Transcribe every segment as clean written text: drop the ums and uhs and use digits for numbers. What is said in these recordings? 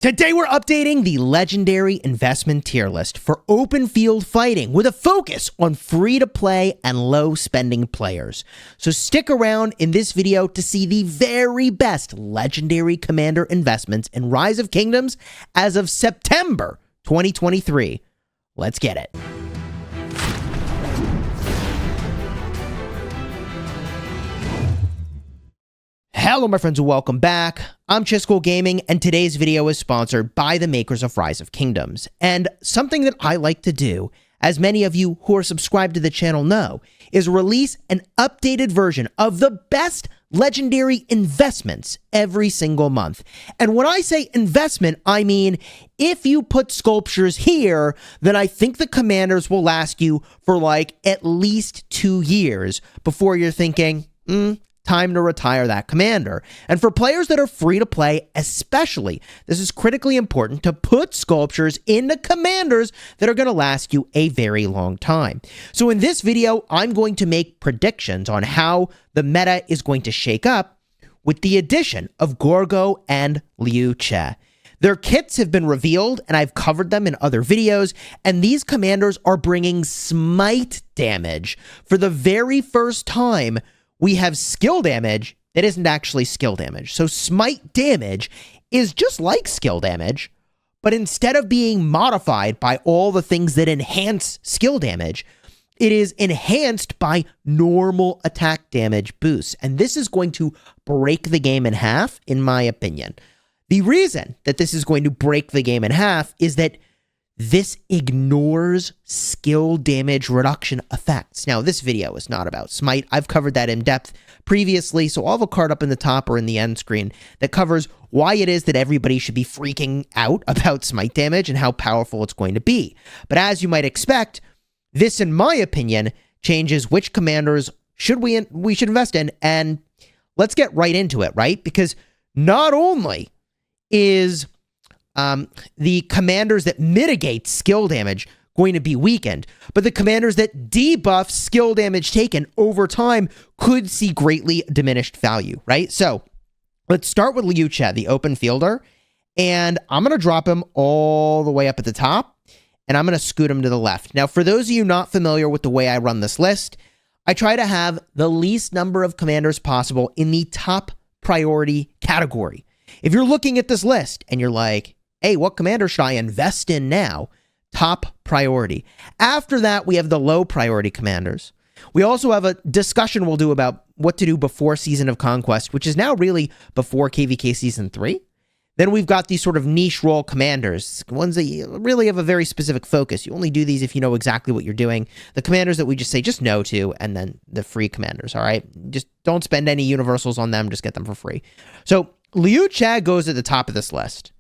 Today we're updating the legendary investment tier list for open field fighting with a focus on free-to-play and low-spending players. So stick around in this video to see the very best legendary commander investments in Rise of Kingdoms as of September 2023. Let's get it. Hello my friends and welcome back. I'm Chisgule Gaming and today's video is sponsored by the makers of Rise of Kingdoms. And something that I like to do, as many of you who are subscribed to the channel know, is release an updated version of the best legendary investments every single month. And when I say investment, I mean if you put sculptures here, then I think the commanders will last you for like at least 2 years before you're thinking, time to retire that commander. And for players that are free to play especially, this is critically important to put sculptures into commanders that are going to last you a very long time. So in this video, I'm going to make predictions on how the meta is going to shake up with the addition of Gorgo and Liu Che. Their kits have been revealed, and I've covered them in other videos, and these commanders are bringing smite damage. For the very first time, we have skill damage that isn't actually skill damage. So smite damage is just like skill damage, but instead of being modified by all the things that enhance skill damage, it is enhanced by normal attack damage boosts. And this is going to break the game in half, in my opinion. The reason that this is going to break the game in half is that this ignores skill damage reduction effects. Now, this video is not about smite. I've covered that in depth previously, so I'll have a card up in the top or in the end screen that covers why it is that everybody should be freaking out about smite damage and how powerful it's going to be. But as you might expect, this, in my opinion, changes which commanders we should invest in, and let's get right into it, right? Because not only is the commanders that mitigate skill damage going to be weakened, but the commanders that debuff skill damage taken over time could see greatly diminished value, right? So let's start with Liu Che, the open fielder, and I'm going to drop him all the way up at the top, and I'm going to scoot him to the left. Now, for those of you not familiar with the way I run this list, I try to have the least number of commanders possible in the top priority category. If you're looking at this list and you're like, hey, what commander should I invest in now? Top priority. After that, we have the low priority commanders. We also have a discussion we'll do about what to do before Season of Conquest, which is now really before KVK Season 3. Then we've got these sort of niche role commanders, ones that really have a very specific focus. You only do these if you know exactly what you're doing. The commanders that we just say just no to, and then the free commanders, all right? Just don't spend any universals on them, just get them for free. So Liu Che goes at the top of this list.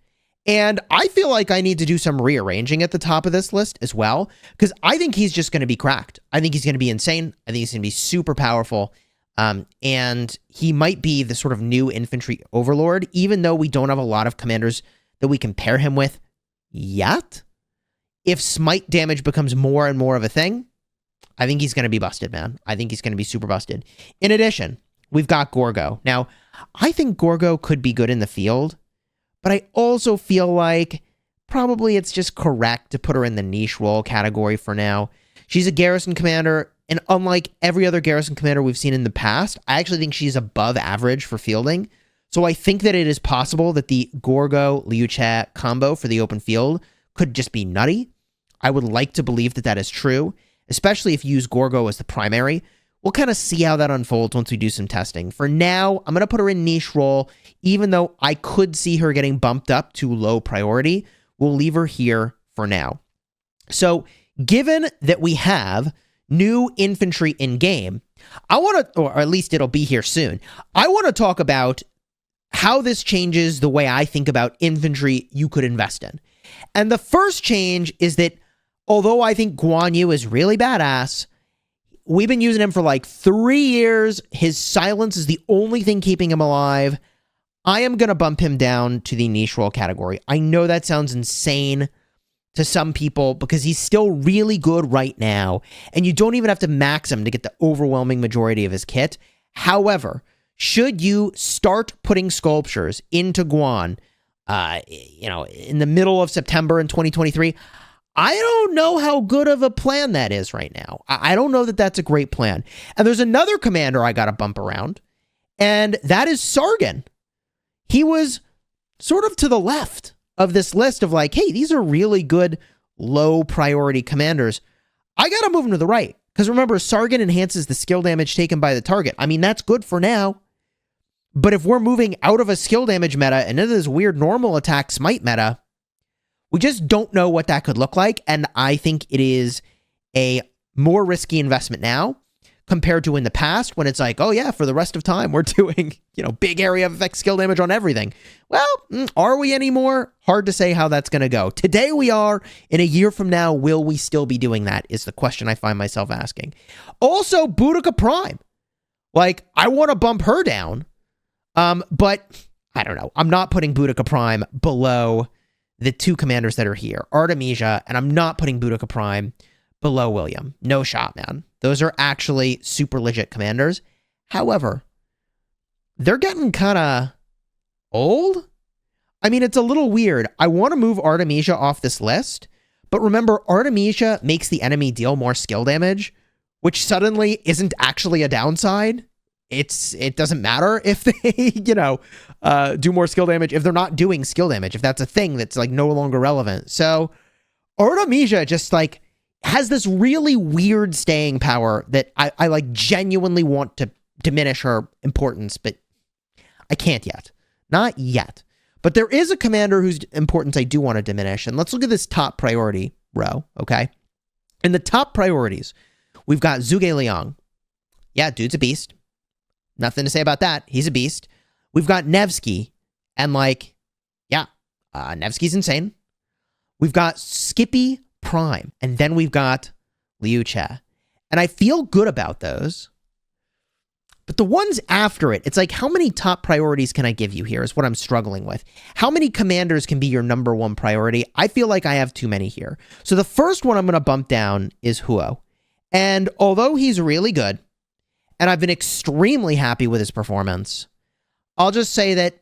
And I feel like I need to do some rearranging at the top of this list as well, because I think he's just going to be cracked. I think he's going to be insane. I think he's going to be super powerful. And he might be the sort of new infantry overlord, even though we don't have a lot of commanders that we can pair him with yet. If smite damage becomes more and more of a thing, I think he's going to be busted, man. I think he's going to be super busted. In addition, we've got Gorgo. Now, I think Gorgo could be good in the field, but I also feel like probably it's just correct to put her in the niche role category for now. She's a garrison commander, and unlike every other garrison commander we've seen in the past, I actually think she's above average for fielding. So I think that it is possible that the Gorgo-Liu Che combo for the open field could just be nutty. I would like to believe that that is true, especially if you use Gorgo as the primary. We'll kind of see how that unfolds once we do some testing. For now, I'm going to put her in niche role, even though I could see her getting bumped up to low priority. We'll leave her here for now. So, given that we have new infantry in game, I want to, or at least it'll be here soon, I want to talk about how this changes the way I think about infantry you could invest in. And the first change is that although I think Guan Yu is really badass, we've been using him for like 3 years. His silence is the only thing keeping him alive. I am going to bump him down to the niche role category. I know that sounds insane to some people because he's still really good right now, and you don't even have to max him to get the overwhelming majority of his kit. However, should you start putting sculptures into Guan in the middle of September in 2023. I don't know how good of a plan that is right now. I don't know that that's a great plan. And there's another commander I got to bump around, and that is Sargon. He was sort of to the left of this list of like, hey, these are really good low priority commanders. I got to move him to the right because remember, Sargon enhances the skill damage taken by the target. I mean, that's good for now. But if we're moving out of a skill damage meta and into this weird normal attack smite meta, we just don't know what that could look like. And I think it is a more risky investment now compared to in the past when it's like, oh yeah, for the rest of time, we're doing, big area of effect skill damage on everything. Well, are we anymore? Hard to say how that's going to go. Today we are. In a year from now, will we still be doing that is the question I find myself asking. Also, Boudica Prime. Like, I want to bump her down. But I don't know. I'm not putting Boudica Prime below the two commanders that are here, Artemisia, and I'm not putting Boudica Prime below William. No shot, man. Those are actually super legit commanders. However, they're getting kind of old. I mean, it's a little weird. I want to move Artemisia off this list, but remember, Artemisia makes the enemy deal more skill damage, which suddenly isn't actually a downside. It doesn't matter if they, do more skill damage, if they're not doing skill damage, if that's a thing that's like no longer relevant. So Artemisia just like has this really weird staying power that I like genuinely want to diminish her importance, but I can't yet. Not yet. But there is a commander whose importance I do want to diminish. And let's look at this top priority row, okay? In the top priorities, we've got Zhuge Liang. Yeah, dude's a beast. Nothing to say about that. He's a beast. We've got Nevsky. And Nevsky's insane. We've got Skippy Prime. And then we've got Liu Che. And I feel good about those. But the ones after it, it's like, how many top priorities can I give you here is what I'm struggling with. How many commanders can be your number one priority? I feel like I have too many here. So the first one I'm going to bump down is Huo. And although he's really good, and I've been extremely happy with his performance, I'll just say that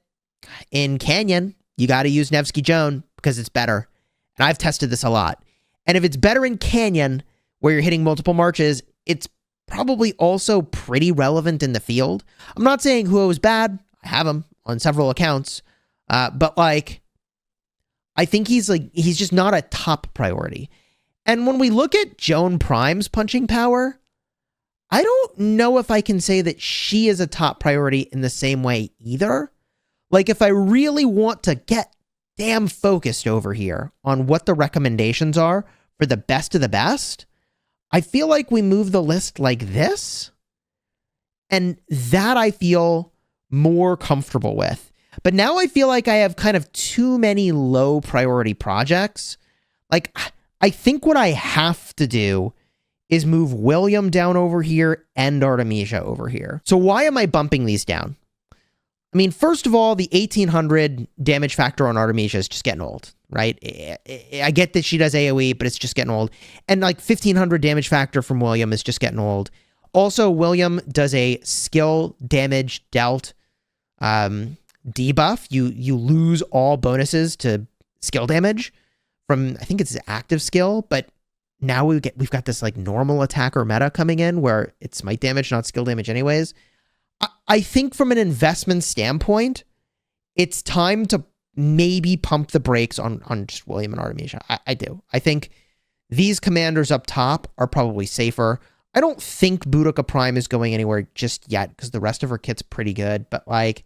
in Canyon, you got to use Nevsky Joan because it's better. And I've tested this a lot. And if it's better in Canyon, where you're hitting multiple marches, it's probably also pretty relevant in the field. I'm not saying Huo is bad. I have him on several accounts. But like, I think he's just not a top priority. And when we look at Joan Prime's punching power, I don't know if I can say that she is a top priority in the same way either. Like, if I really want to get damn focused over here on what the recommendations are for the best of the best, I feel like we move the list like this. And that I feel more comfortable with. But now I feel like I have kind of too many low priority projects. Like, I think what I have to do is move William down over here and Artemisia over here. So why am I bumping these down? I mean, first of all, the 1800 damage factor on Artemisia is just getting old, right? I get that she does AoE, but it's just getting old. And like 1500 damage factor from William is just getting old. Also, William does a skill damage dealt debuff. You lose all bonuses to skill damage from, I think it's his active skill, but now we've got this like normal attacker meta coming in where it's smite damage, not skill damage anyways. I think from an investment standpoint, it's time to maybe pump the brakes on just William and Artemisia. I do. I think these commanders up top are probably safer. I don't think Boudica Prime is going anywhere just yet because the rest of her kit's pretty good. But like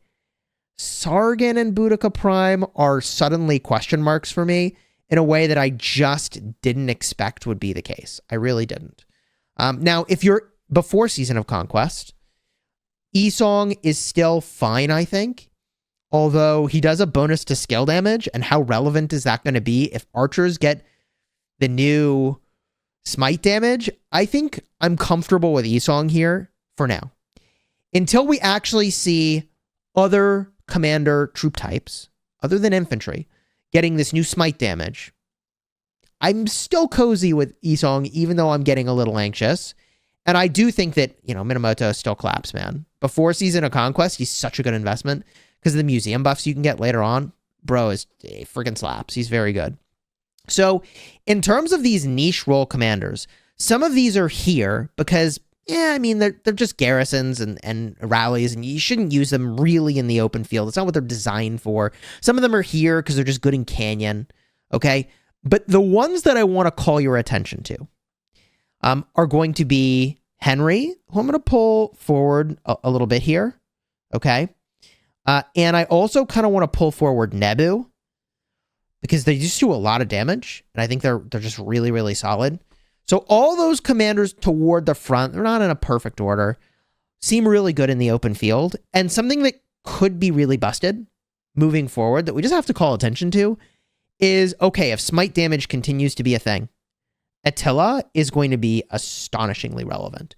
Sargon and Boudica Prime are suddenly question marks for me in a way that I just didn't expect would be the case. I really didn't. Now, if you're before Season of Conquest, Isong is still fine, I think. Although he does a bonus to skill damage, and how relevant is that going to be if archers get the new smite damage? I think I'm comfortable with Isong here for now. Until we actually see other commander troop types, other than infantry, getting this new smite damage, I'm still cozy with Isong, even though I'm getting a little anxious. And I do think that, Minamoto still claps, man. Before Season of Conquest, he's such a good investment because of the museum buffs you can get later on. bro is freaking slaps. He's very good. So in terms of these niche role commanders, some of these are here because, yeah, I mean, they're just garrisons and rallies, and you shouldn't use them really in the open field. It's not what they're designed for. Some of them are here because they're just good in Canyon, okay? But the ones that I want to call your attention to are going to be Henry, who I'm going to pull forward a little bit here, okay? And I also kind of want to pull forward Nebu, because they just do a lot of damage, and I think they're just really, really solid. So all those commanders toward the front, they're not in a perfect order, seem really good in the open field, and something that could be really busted moving forward that we just have to call attention to is, okay, if smite damage continues to be a thing, Attila is going to be astonishingly relevant,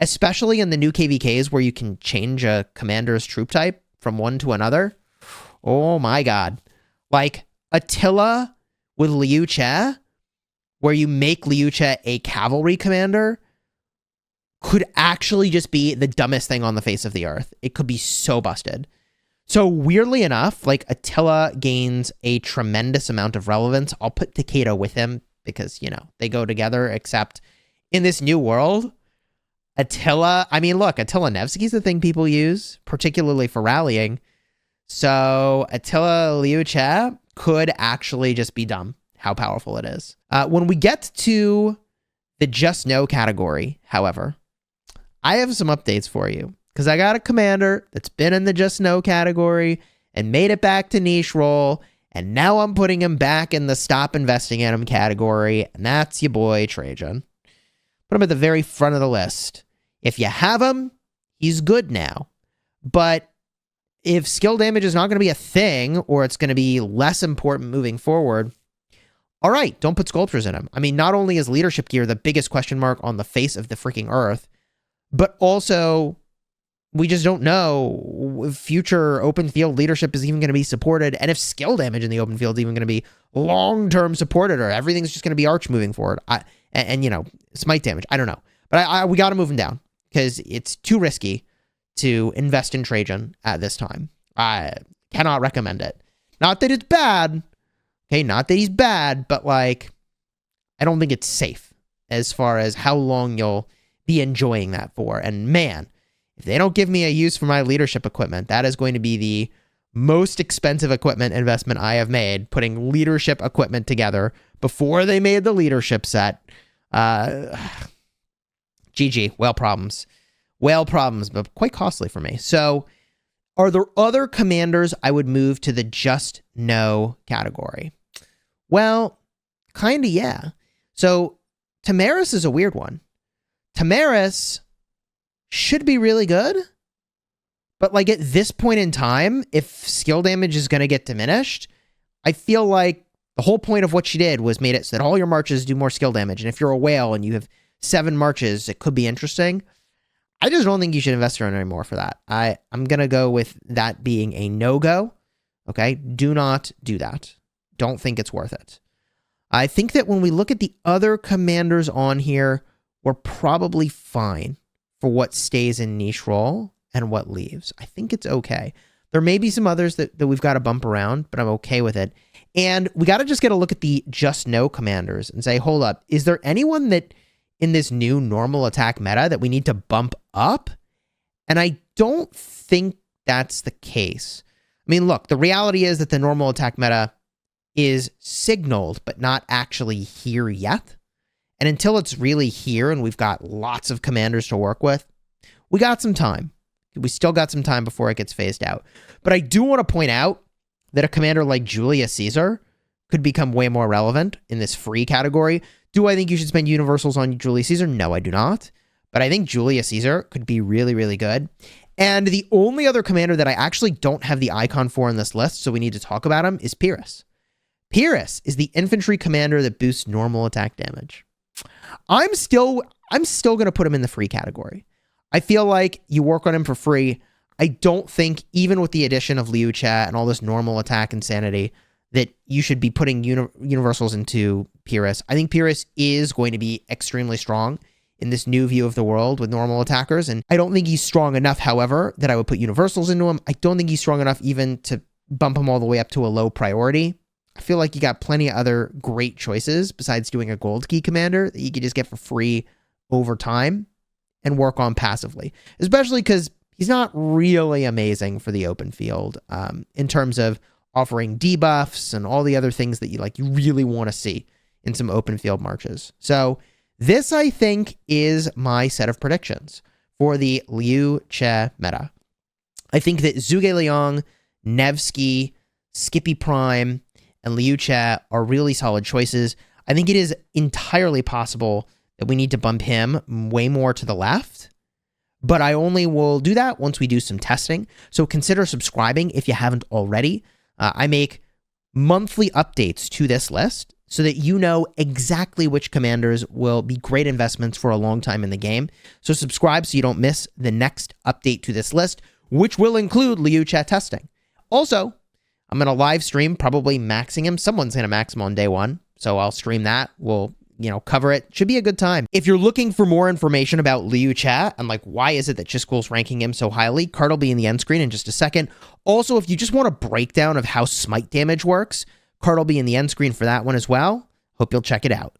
especially in the new KVKs where you can change a commander's troop type from one to another. Oh my god. Like, Attila with Liu Che, where you make Liu Che a cavalry commander, could actually just be the dumbest thing on the face of the earth. It could be so busted. So weirdly enough, like, Attila gains a tremendous amount of relevance. I'll put Takeda with him because, you know, they go together, except in this new world, Attila, I mean, look, Attila Nevsky's the thing people use, particularly for rallying. So Attila Liu Che could actually just be dumb how powerful it is. When we get to the just know category, however, I have some updates for you, because I got a commander that's been in the just know category and made it back to niche role, and now I'm putting him back in the stop investing in him category, and that's your boy Trajan. Put him at the very front of the list. If you have him, he's good now. But if skill damage is not going to be a thing, or it's going to be less important moving forward, all right, don't put sculptures in him. I mean, not only is leadership gear the biggest question mark on the face of the freaking earth, but also we just don't know if future open field leadership is even going to be supported, and if skill damage in the open field is even going to be long-term supported, or everything's just going to be arch moving forward. And you know, smite damage, I don't know. But we got to move him down, because it's too risky to invest in Trajan at this time. I cannot recommend it. Not that it's bad. Okay, not that he's bad, but like, I don't think it's safe as far as how long you'll be enjoying that for. And man, if they don't give me a use for my leadership equipment, that is going to be the most expensive equipment investment I have made, putting leadership equipment together before they made the leadership set. GG, whale problems. Whale problems, but quite costly for me. So, are there other commanders I would move to the just know category? Well, kind of, yeah. So, Tamaris is a weird one. Tamaris should be really good, but like at this point in time, if skill damage is going to get diminished, I feel like the whole point of what she did was made it so that all your marches do more skill damage. And if you're a whale and you have 7 marches, it could be interesting. I just don't think you should invest her in anymore for that. I'm going to go with that being a no-go. Okay? Do not do that. Don't think it's worth it. I think that when we look at the other commanders on here, we're probably fine for what stays in niche role and what leaves. I think it's okay. There may be some others that we've got to bump around, but I'm okay with it. And we got to just get a look at the just know commanders and say, hold up, is there anyone that in this new normal attack meta that we need to bump up? And I don't think that's the case. I mean, look, the reality is that the normal attack meta is signaled, but not actually here yet. And until it's really here and we've got lots of commanders to work with, we got some time. We still got some time before it gets phased out. But I do want to point out that a commander like Julius Caesar could become way more relevant in this free category. Do I think you should spend universals on Julius Caesar? No, I do not. But I think Julius Caesar could be really, really good. And the only other commander that I actually don't have the icon for in this list, so we need to talk about him, is Pyrrhus. Pyrrhus is the infantry commander that boosts normal attack damage. I'm still going to put him in the free category. I feel like you work on him for free. I don't think, even with the addition of Liu Che and all this normal attack insanity, that you should be putting universals into Pyrrhus. I think Pyrrhus is going to be extremely strong in this new view of the world with normal attackers, and I don't think he's strong enough, however, that I would put universals into him. I don't think he's strong enough even to bump him all the way up to a low priority. I feel like you got plenty of other great choices besides doing a gold key commander that you could just get for free over time and work on passively, especially because he's not really amazing for the open field in terms of offering debuffs and all the other things that you really want to see in some open field marches. So this, I think, is my set of predictions for the Liu Che meta. I think that Zhuge Liang, Nevsky, Skippy Prime, and Liu Che are really solid choices. I think it is entirely possible that we need to bump him way more to the left, but I only will do that once we do some testing. So consider subscribing if you haven't already. I make monthly updates to this list so that you know exactly which commanders will be great investments for a long time in the game. So subscribe so you don't miss the next update to this list, which will include Liu Che testing. Also, I'm going to live stream, probably maxing him. Someone's going to max him on day one, so I'll stream that. We'll, cover it. Should be a good time. If you're looking for more information about Liu Che and why is it that Chisgule's ranking him so highly, card will be in the end screen in just a second. Also, if you just want a breakdown of how smite damage works, card will be in the end screen for that one as well. Hope you'll check it out.